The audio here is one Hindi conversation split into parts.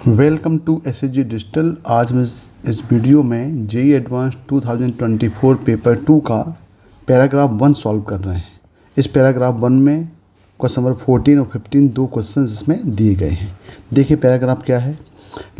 Welcome to SSG digital. आज हम इस वीडियो में जेईई एडवांस 2024 पेपर 2 का पैराग्राफ 1 सॉल्व कर रहे हैं। इस पैराग्राफ 1 में क्वेश्चन नंबर 14 और 15 दो क्वेश्चन इसमें दिए गए हैं। देखिए पैराग्राफ क्या है।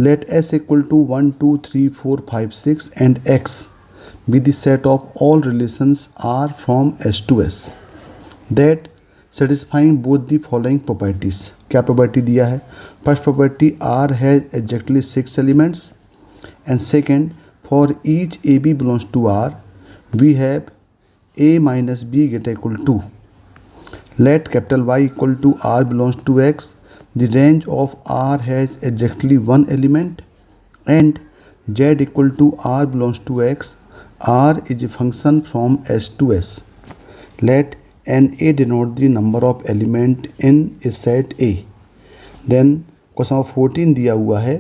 Let S equal to 1 2 3 4 5 6 and X be the set of all relations R from S to S that satisfying both the following properties. क्या प्रॉपर्टी दिया है? First property R has exactly 6 elements and second for each A B belongs to R we have A minus B get equal to let capital Y equal to R belongs to X the range of R has exactly 1 element and Z equal to R belongs to X R is a function from S to S. Let NA denote the number of element in a set A. Then question number 14 दिया हुआ है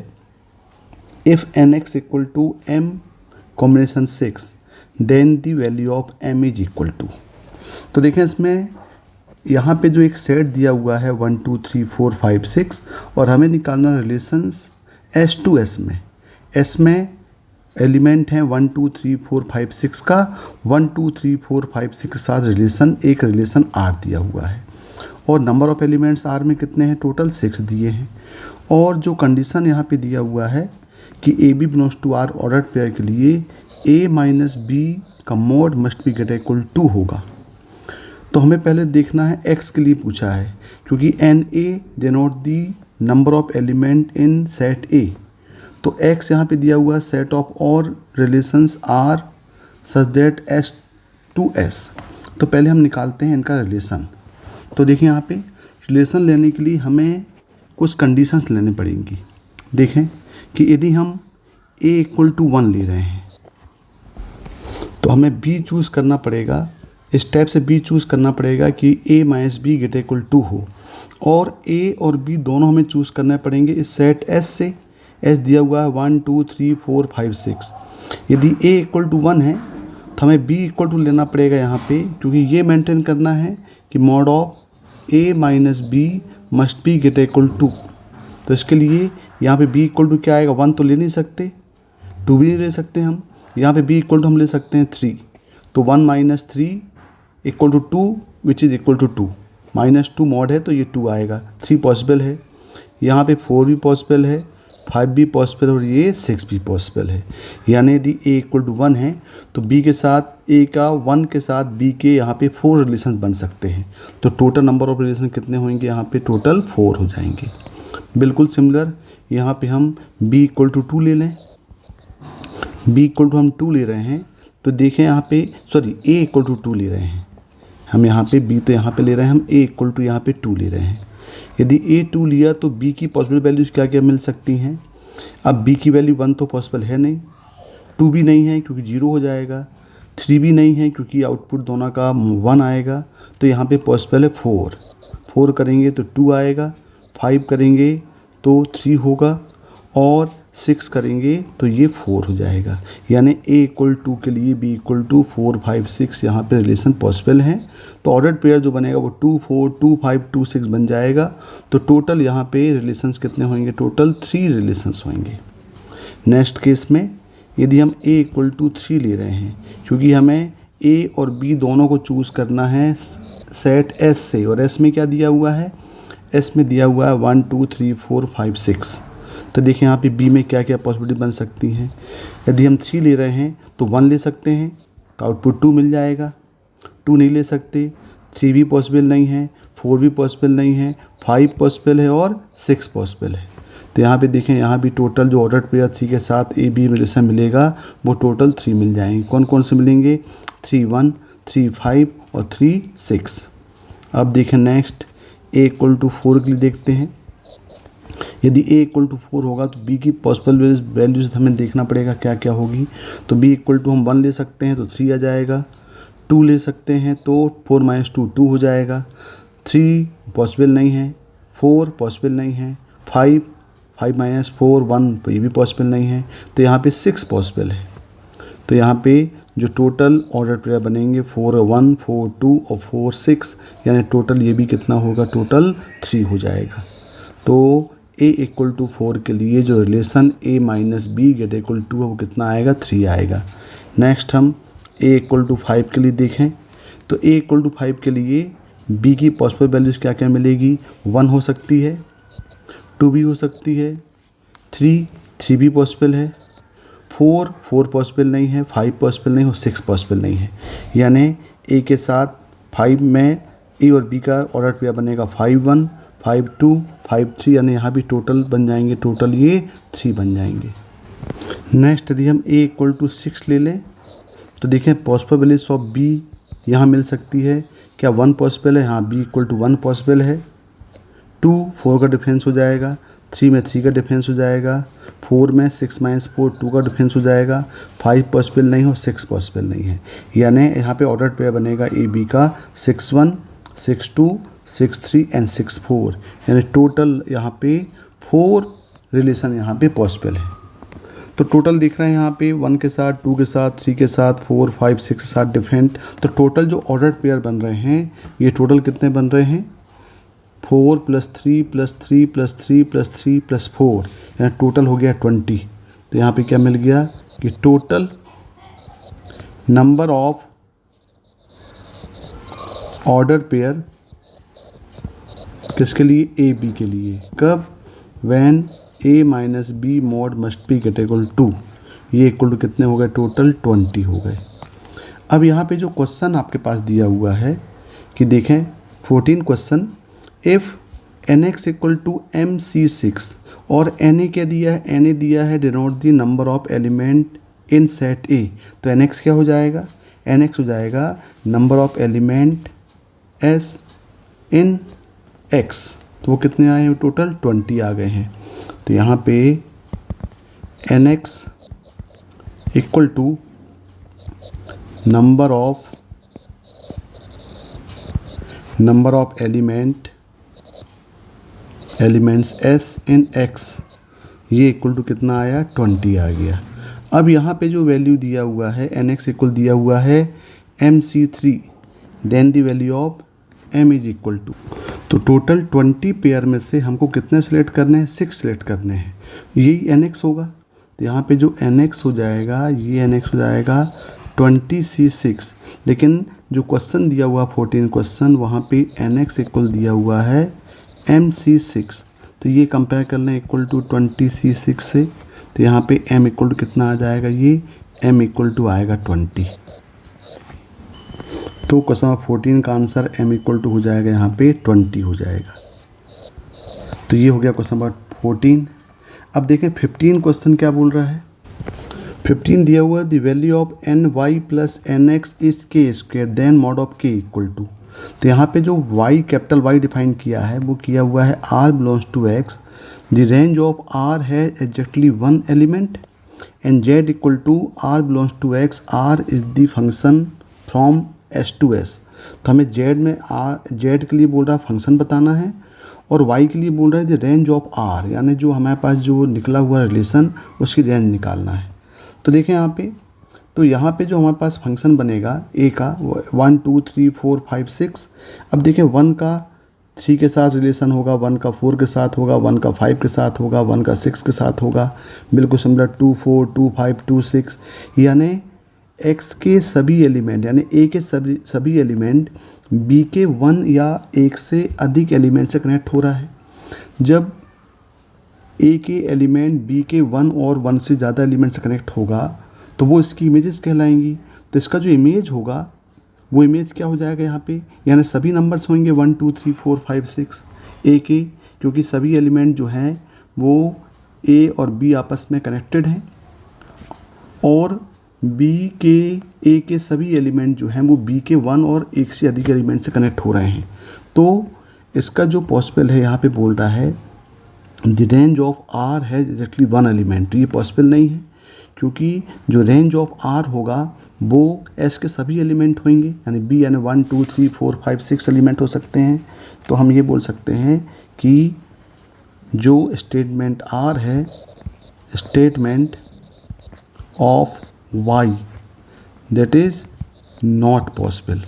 if NX equal to M combination 6 then the value of M is equal to। तो देखें इसमें यहाँ पे जो एक सेट दिया हुआ है 1 2 3 4 5 6 और हमें निकालना रिलेशंस S to S में। S में एलिमेंट हैं 1 2 3 4 5 6 का 1 2 3 4 5 6 के साथ रिलेशन एक रिलेशन R दिया हुआ है और नंबर ऑफ एलिमेंट्स R में कितने हैं? टोटल 6 दिए हैं। और जो कंडीशन यहाँ पे दिया हुआ है कि A B belongs to R order pair के लिए A माइनस बी का mod must be get equal to होगा। तो हमें पहले देखना है X के लिए पूछा है क्योंकि NA denote the number of element in set A। तो X यहाँ पे दिया हुआ है सेट ऑफ और relations R such that S to S। तो पहले हम निकालते हैं इनका रिलेशन। तो देखिए यहाँ पे रिलेशन लेने के लिए हमें कुछ कंडीशंस लेनी पड़ेंगी। देखें कि यदि हम A इक्वल टू 1 ले रहे हैं तो हमें B चूज़ करना पड़ेगा। इस टाइप से B चूज़ करना पड़ेगा कि A minus B get equal to हो और A और B दोनों हमें चूज़ करने पड़ेंगे इस सेट S से। S दिया हुआ है 1 2 3 4 5 6। यदि A इक्वल टू 1 है तो हमें B इक्वल टू लेना पड़ेगा यहाँ पे क्योंकि ये मेंटेन करना है कि mod of A minus B must be get equal to. तो इसके लिए यहाँ पे B इक्वल टू क्या आएगा? 1 तो ले नहीं सकते, 2 भी नहीं ले सकते हम। यहाँ पे B इक्वल टू हम ले सकते हैं 3। तो 1 minus 3 equal to 2 which is equal to 2। Minus 2 mod है तो ये 2 आएगा। 3 पॉसिबल है, यहाँ पे 4 भी पॉसिबल है, 5 भी पॉसिबल और ये 6 भी पॉसिबल है। यानी यदि A इक्वल टू 1 है तो B के साथ A का 1 के साथ B के यहाँ पे 4 रिलेशन बन सकते हैं। तो टोटल नंबर ऑफ रिलेशन कितने होंगे? यहाँ पे टोटल 4 हो जाएंगे। बिल्कुल सिमिलर यहाँ पे हम B इक्वल टू 2 ले लें। B इक्वल टू हम 2 ले रहे हैं तो देखें यहाँ पे A इक्वल टू 2 ले रहे हैं हम। यहाँ पे B तो यहाँ पे ले रहे हैं हम, A इक्वल टू यहाँ पे 2 ले रहे हैं। यदि A 2 लिया तो B की पॉसिबल वैल्यूज़ क्या क्या मिल सकती हैं? अब B की वैल्यू 1 तो पॉसिबल है नहीं, 2 भी नहीं है क्योंकि 0 हो जाएगा, 3 भी नहीं है क्योंकि आउटपुट दोनों का 1 आएगा। तो यहाँ पे पॉसिबल है 4 करेंगे तो 2 आएगा, 5 करेंगे तो 3 होगा और 6 करेंगे तो ये 4 हो जाएगा। यानी A इक्वल टू के लिए B इक्वल टू 4 5 6 यहाँ पे रिलेशन पॉसिबल हैं। तो ऑर्डर पेयर जो बनेगा वो 2 4 2 5 2 6 बन जाएगा। तो टोटल यहाँ पे रिलेशंस कितने होंगे? टोटल 3 रिलेशंस होंगे। नेक्स्ट केस में यदि हम A इक्वल टू 3 ले रहे हैं क्योंकि हमें A और B दोनों को चूज़ करना है सेट S से और S में क्या दिया हुआ है? S में दिया हुआ है 1 2 3 4 5 6। तो देखिए यहाँ पे B में क्या क्या पॉसिबिलिटी बन सकती हैं। यदि हम 3 ले रहे हैं तो 1 ले सकते हैं तो आउटपुट 2 मिल जाएगा। 2 नहीं ले सकते, 3 भी पॉसिबल नहीं है, 4 भी पॉसिबल नहीं है, 5 पॉसिबल है और 6 पॉसिबल है। तो यहाँ पे देखें यहाँ भी टोटल जो ऑर्डर पेयर 3 के साथ A B रिलेशन मिलेगा वो टोटल 3 मिल जाएंगे। कौन कौन से मिलेंगे? 3 1 3 5 और 3 6। अब देखें नेक्स्ट A इक्वल टू 4 के लिए देखते हैं। यदि A इक्वल टू 4 होगा तो B की पॉसिबल वैल्यूज़ हमें देखना पड़ेगा क्या क्या होगी। तो B इक्वल टू हम 1 ले सकते हैं तो 3 आ जाएगा, 2 ले सकते हैं तो 4 माइनस 2 2 हो जाएगा, 3 पॉसिबल नहीं है, 4 पॉसिबल नहीं है, 5 माइनस 4 1 तो ये भी पॉसिबल नहीं है। तो यहाँ पे 6 पॉसिबल है। तो यहाँ पे जो टोटल ऑर्डर पेयर बनेंगे 4 1 4 2 और 4 6 यानी टोटल ये भी कितना होगा? टोटल 3 हो जाएगा। तो ए इक्वल टू 4 के लिए जो relation A minus B get equal to है वो कितना आएगा, 3 आएगा। नेक्स्ट हम ए इक्वल टू 5 के लिए देखें तो ए इक्वल टू 5 के लिए बी की पॉसिबल वैल्यूज़ क्या क्या मिलेगी, 1 हो सकती है, 2 भी हो सकती है, 3 भी पॉसिबल है, 4 पॉसिबल नहीं है, 5 पॉसिबल नहीं और 6 पॉसिबल नहीं है। यानी ए के साथ 5 में ए और बी का ऑर्डर पेयर बनेगा 5 1 5 2 5 3, यानी यहाँ भी टोटल बन जाएंगे, टोटल ये 3 बन जाएंगे। नेक्स्ट यदि हम ए इक्वल टू 6 ले लें तो देखें पॉसिबिलिटीज ऑफ बी यहाँ मिल सकती है, क्या 1 पॉसिबल है, हाँ बी इक्वल टू 1 पॉसिबल है, 2 4 का डिफरेंस हो जाएगा, 3 में 3 का डिफरेंस हो जाएगा, 4 में 6 माइनस 4 2 का डिफरेंस हो जाएगा, 5 पॉसिबल नहीं और 6 पॉसिबल नहीं है। यानी यहाँ पे ऑर्डर पेयर बनेगा ए बी का 6 1 6 2 6 3 एंड 6 4, यानी टोटल यहाँ पे 4 रिलेशन यहाँ पे पॉसिबल है। तो टोटल दिख रहा है यहाँ पे 1 के साथ, 2 के साथ, 3 के साथ, 4 5 6 के साथ डिफरेंट। तो टोटल जो ऑर्डर पेयर बन रहे हैं ये टोटल कितने बन रहे हैं, 4 + 3 + 3 + 3 + 3 + 4, यानी टोटल हो गया 20। तो यहाँ पे क्या मिल गया कि total number of order pair किसके लिए, ए बी के लिए, कब, when A minus B mod must be get equal to, ये इक्वल टू कितने हो गए, टोटल 20 हो गए। अब यहाँ पे जो क्वेश्चन आपके पास दिया हुआ है कि देखें 14 question, if nx equal to MC6 और na क्या दिया है, na दिया है denote the number of element in set A, तो nx क्या हो जाएगा, nx हो जाएगा number of element s in x, तो वो कितने आए हैं, टोटल 20 आ गए हैं। तो यहाँ पे nx equal to number of elements s in x, ये इक्वल टू कितना आया, 20 आ गया। अब यहाँ पे जो वैल्यू दिया हुआ है nx इक्वल दिया हुआ है MC3, then the value of m is equal to, तो टोटल 20 पेयर में से हमको कितने सिलेक्ट करने हैं, 6 सिलेक्ट करने हैं, यही nx होगा। तो यहाँ पे जो nx हो जाएगा, ये nx हो जाएगा 20C6, लेकिन जो क्वेश्चन दिया हुआ 14 क्वेश्चन वहाँ पे nx इक्वल दिया हुआ है MC6, तो ये कंपेयर कर लें इक्वल टू 20C6 से, तो यहाँ पे m इक्वल टू कितना आ जाएगा, ये m इक्वल टू आएगा 20। तो क्वेश्चन नंबर 14 का आंसर m इक्वल टू हो जाएगा यहाँ पे 20 हो जाएगा। तो ये हो गया क्वेश्चन नंबर 14। अब देखें 15 क्वेश्चन क्या बोल रहा है, 15 दिया हुआ है the value of ny + nx is K square then mod of k equal to, तो यहाँ पे जो y कैपिटल Y डिफाइन किया है वो किया हुआ है r belongs to x, the range of r है exactly 1 element and z equal to r belongs to x, r is the function from s to s। तो हमें z में z के लिए बोल रहा है फंक्शन बताना है और y के लिए बोल रहा है द रेंज ऑफ r, यानी जो हमारे पास जो निकला हुआ रिलेशन उसकी रेंज निकालना है। तो देखें यहाँ पे, तो यहाँ पे जो हमारे पास फंक्शन बनेगा a का 1 2 3 4 5 6, अब देखें 1 का 3 के साथ रिलेशन होगा, 1 का 4 के साथ होगा, 1 का 5 के साथ होगा, 1 का 6 के साथ होगा, बिल्कुल सिमिलर 2 4 2 5 2 6, यानी x के सभी एलिमेंट यानी a के सभी एलिमेंट b के 1 या 1 से अधिक एलिमेंट से कनेक्ट हो रहा है। जब a के एलिमेंट b के 1 और 1 से ज़्यादा एलिमेंट से कनेक्ट होगा तो वो इसकी इमेजेस कहलाएंगी। तो इसका जो इमेज होगा वो इमेज क्या हो जाएगा यहाँ पे, यानी सभी नंबर्स होंगे 1 2 3 4 5 6 a के, क्योंकि सभी एलिमेंट जो हैं वो a और b आपस में कनेक्टेड हैं और a के सभी एलिमेंट जो हैं वो b के 1 और 1 से अधिक एलिमेंट से कनेक्ट हो रहे हैं। तो इसका जो पॉसिबल है यहाँ पे बोल रहा है द रेंज ऑफ r है एग्जैक्टली 1 एलिमेंट, ये पॉसिबल नहीं है क्योंकि जो रेंज ऑफ r होगा वो s के सभी एलिमेंट होंगे, यानी b यानी 1 2 3 4 5 6 एलिमेंट हो सकते हैं। तो हम ये बोल सकते हैं कि जो स्टेटमेंट r है, statement of y that is not possible,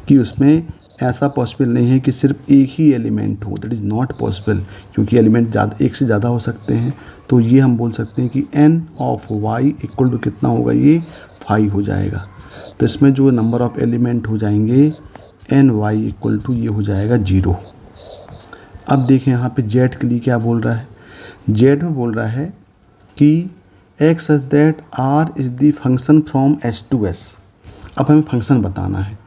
कि उसमें ऐसा पॉसिबल नहीं है कि सिर्फ एक ही एलिमेंट हो, दैट इज़ नॉट पॉसिबल, क्योंकि एलिमेंट ज़्यादा, एक से ज़्यादा हो सकते हैं। तो ये हम बोल सकते हैं कि n of y equal to कितना होगा, ये 5 हो जाएगा। तो इसमें जो नंबर ऑफ एलिमेंट हो जाएंगे ny इक्वल टू ये हो जाएगा 0। अब देखें यहाँ पे z के लिए क्या बोल रहा है, z में बोल रहा है कि x such that r is the function from s to s। अब हमें फंक्शन बताना है,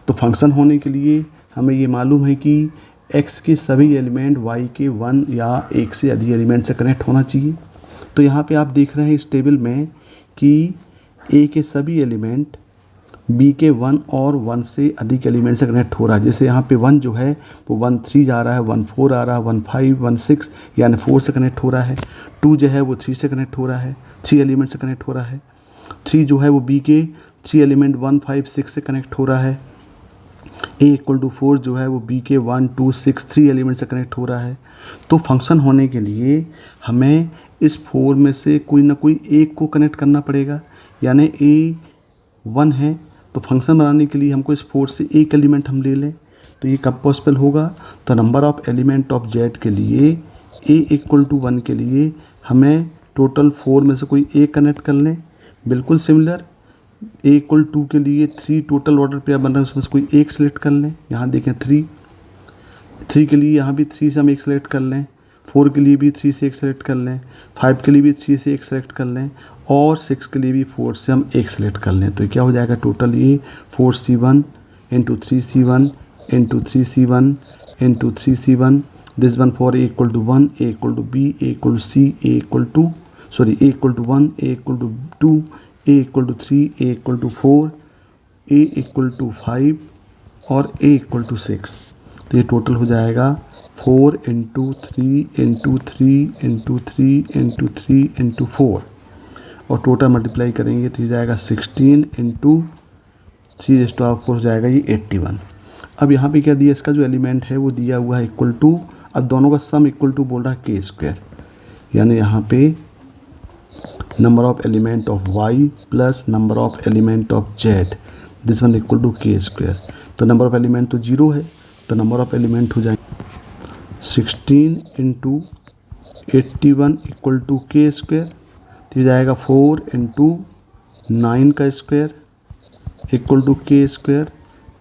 तो फंक्शन होने के लिए हमें ये मालूम है कि x के सभी एलिमेंट y के 1 या एक से अधिक एलिमेंट से कनेक्ट होना चाहिए। तो यहाँ पे आप देख रहे हैं इस टेबल में कि a के सभी एलिमेंट b के 1 और 1 से अधिक एलिमेंट से कनेक्ट हो रहा है। जैसे यहाँ पे 1 जो है वो 1 3 जा रहा है, 1 4 आ रहा है, 1 5 1 6 यानी 4 से कनेक्ट हो रहा है। 2 जो है वो 3 से कनेक्ट हो रहा है, 3 एलिमेंट से कनेक्ट हो रहा है। 3 जो है वो b के 3 एलिमेंट 1 5 6 से कनेक्ट हो रहा है। a इक्वल टू 4 जो है वो b के 1 2 6 3 एलिमेंट से कनेक्ट हो रहा है। तो फंक्शन होने के लिए हमें इस 4 में से कोई ना कोई एक को कनेक्ट करना पड़ेगा, यानी a 1 है तो फंक्शन बनाने के लिए हमको इस 4 से एक एलिमेंट हम ले लें। तो ये कब पॉसिबल होगा, तो number of element of z के लिए a इक्वल टू 1 के लिए हमें टोटल 4 में से कोई एक कनेक्ट कर लें। बिल्कुल सिमिलर a इक्वल 2 के लिए 3 टोटल ऑर्डर पेयर बन रहा है, उसमें से कोई एक सिलेक्ट कर लें। यहाँ देखें 3 के लिए यहाँ भी 3 से हम एक सिलेक्ट कर लें, 4 के लिए भी 3 से एक सेलेक्ट कर लें, 5 के लिए भी 3 से एक सेलेक्ट कर लें और 6 के लिए भी 4 से हम एक सेलेक्ट कर लें। तो क्या हो जाएगा टोटल, ये 4c1 into 3c1 into 3c1 into 3c1, this one for a equal to 1, a equal to b, a equal to c, a equal to a equal to 1, a equal to 2, a equal to 3, a equal to 4, a equal to 5 और a इक्वल टू 6। तो ये टोटल हो जाएगा 4 into 3 into 3 into 3 into 3 into 4 और टोटल मल्टीप्लाई करेंगे तो ये जाएगा 16 इंटू 3⁴ हो जाएगा ये 81। अब यहाँ पे क्या दिया, इसका जो एलिमेंट है वो दिया हुआ है इक्वल टू, अब दोनों का सम इक्वल टू बोल रहा है k², यानी यहाँ पे number of element of y plus number of element of z, this one equal to k²। तो नंबर ऑफ एलिमेंट तो 0 है, तो नंबर ऑफ एलिमेंट हो जाएंगे 16 इंटू 81 इक्वल टू k²। तो ये जाएगा 4 इंटू 9 का स्क्वायर इक्वल टू k²।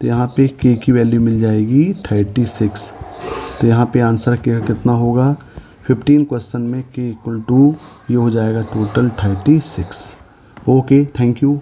तो यहाँ पे k की वैल्यू मिल जाएगी 36। तो यहाँ पे आंसर k का कितना होगा, 15 क्वेश्चन में k इक्वल टू ये हो जाएगा टोटल 36। Okay, thank you.